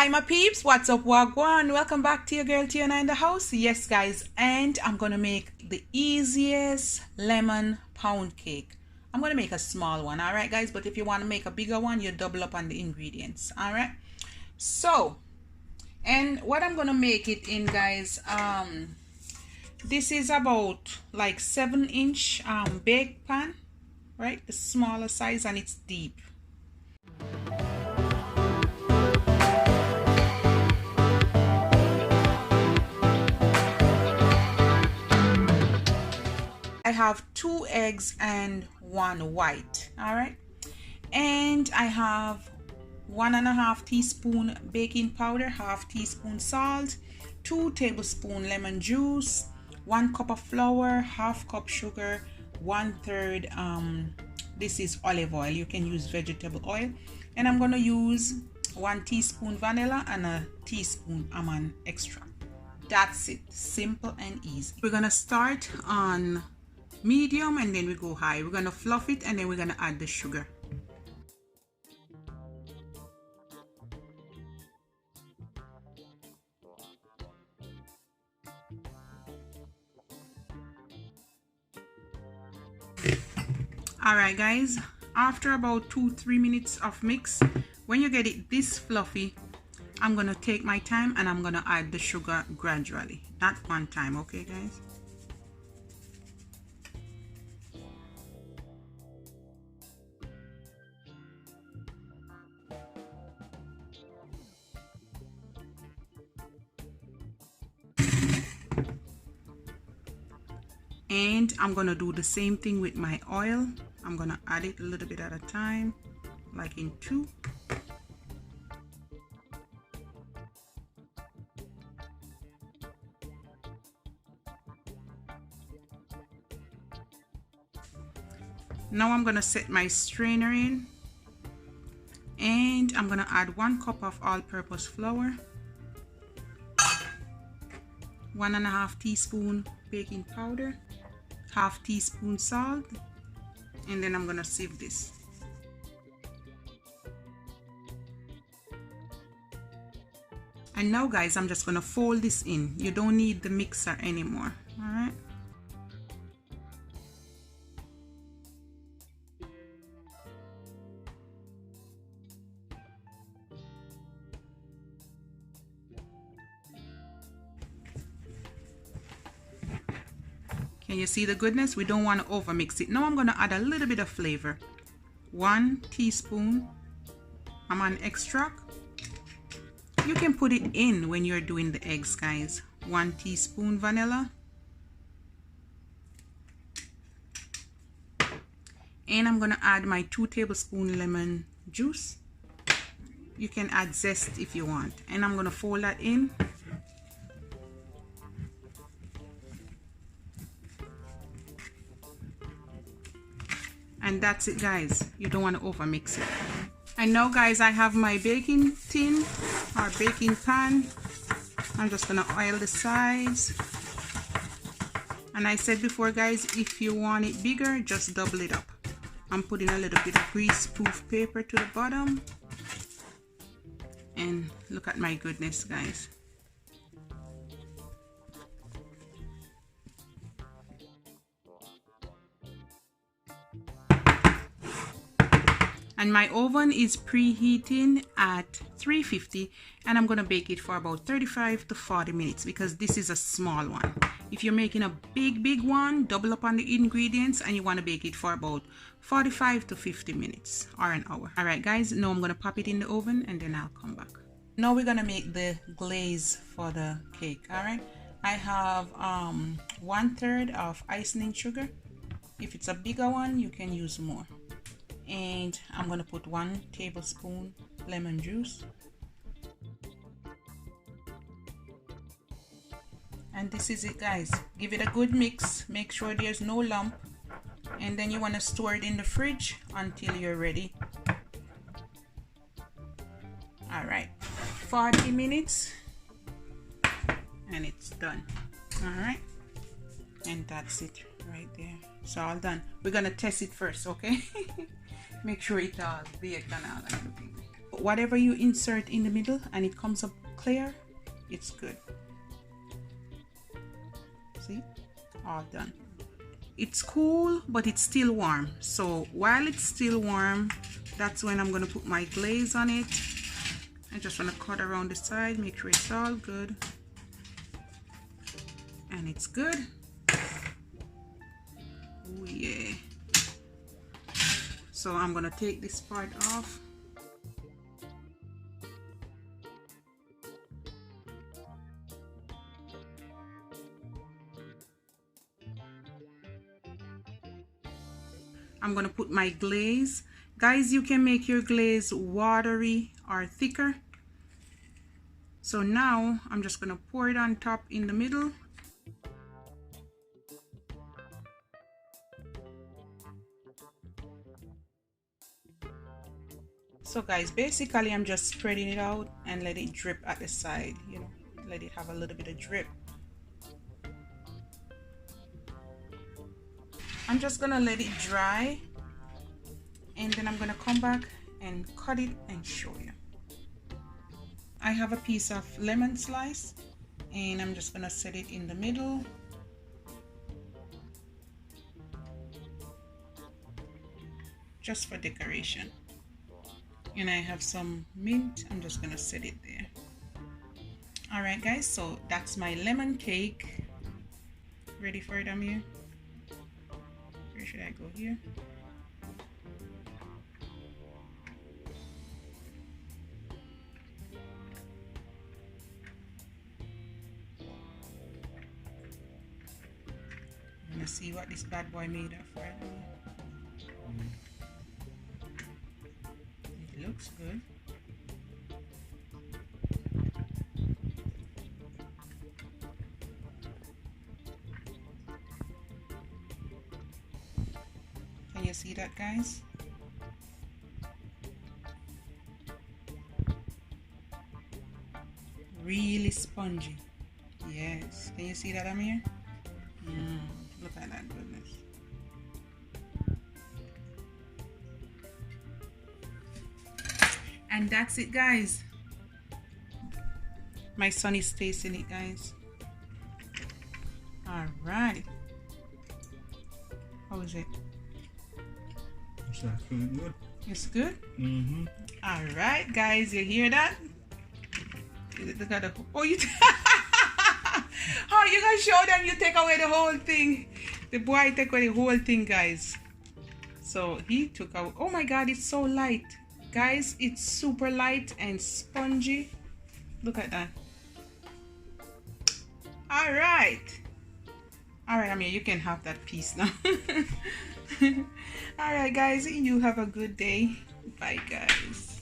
Hi my peeps, what's up, wagwan? Welcome back to your girl Tiana in the house. Yes guys, and I'm gonna make the easiest lemon pound cake. I'm gonna make a small one, all right guys, but if you want to make a bigger one, you double up on the ingredients. All right, so and what I'm gonna make it in, guys, this is about like 7-inch bake pan, right? The smaller size, and it's deep. I have 2 eggs and 1 white, all right, and I have 1.5 teaspoon baking powder, 1/2 teaspoon salt, 2 tablespoon lemon juice, 1 cup of flour, 1/2 cup sugar, 1/3 this is olive oil. You can use vegetable oil, and I'm gonna use 1 teaspoon vanilla and a teaspoon almond extract. That's it, simple and easy. We're gonna start on medium and then we go high. We're gonna fluff it and then we're gonna add the sugar. All right guys, after about 2-3 minutes of mix, when you get it this fluffy, I'm gonna take my time and I'm gonna add the sugar gradually, not one time. Okay guys, and I'm gonna do the same thing with my oil. I'm gonna add it a little bit at a time, like in 2. Now I'm gonna set my strainer in, and I'm gonna add 1 cup of all-purpose flour, 1.5 teaspoon baking powder, 1/2 teaspoon salt, and then I'm gonna sieve this. And now guys, I'm just gonna fold this in. You don't need the mixer anymore. All right, can you see the goodness? We don't want to over mix it. Now I'm gonna add a little bit of flavor. 1 teaspoon almond extract. You can put it in when you're doing the eggs, guys. 1 teaspoon vanilla, and I'm gonna add my 2 tablespoon lemon juice. You can add zest if you want, and I'm gonna fold that in. And that's it guys, you don't want to over mix it. And now guys, I have my baking tin or baking pan. I'm just gonna oil the sides, and I said before guys, if you want it bigger, just double it up. I'm putting a little bit of grease-proof paper to the bottom, and look at my goodness guys. And my oven is preheating at 350, and I'm gonna bake it for about 35 to 40 minutes because this is a small one. If you're making a big one, double up on the ingredients, and you want to bake it for about 45 to 50 minutes or an hour. All right guys, now I'm gonna pop it in the oven and then I'll come back. Now we're gonna make the glaze for the cake. All right, I have 1/3 of icing sugar. If it's a bigger one, you can use more. And I'm gonna put 1 tablespoon lemon juice, and this is it guys. Give it a good mix, make sure there's no lump, and then you want to store it in the fridge until you're ready. All right, 40 minutes and it's done. All right, and that's it right there. It's all done. We're gonna test it first, okay? Make sure it's all baked and all. whatever you insert in the middle and it comes up clear, it's good. See, all done. It's cool, but it's still warm. So while it's still warm, that's when I'm gonna put my glaze on it. I just wanna cut around the side, make sure it's all good. And it's good. Oh yeah. So I'm gonna take this part off. I'm gonna put my glaze. Guys, you can make your glaze watery or thicker. So now I'm just gonna pour it on top in the middle. So guys, basically I'm just spreading it out and let it drip at the side, you know, let it have a little bit of drip. I'm just gonna let it dry and then I'm gonna come back and cut it and show you. I have a piece of lemon slice and I'm just gonna set it in the middle. Just for decoration. And I have some mint, I'm just gonna set it there. All right guys, so that's my lemon cake. Ready for it, Amir? Where should I go here? I'm gonna see what this bad boy made of, right? It looks good. Can you see that, guys? Really spongy. Yes. Can you see that, Amir? Look at that goodness. And that's it, guys. My son is tasting it, guys. All right. How is it? It's actually good. It's good? Mm-hmm. All right, guys. You hear that? Look at the... Oh, you... Oh, you gonna show them you take away the whole thing. The boy take away the whole thing, guys. So he took out... Oh my God, it's so light. Guys, it's super light and spongy. Look at that. All right. All right, I mean, you can have that piece now. All right, guys, you have a good day. Bye, guys.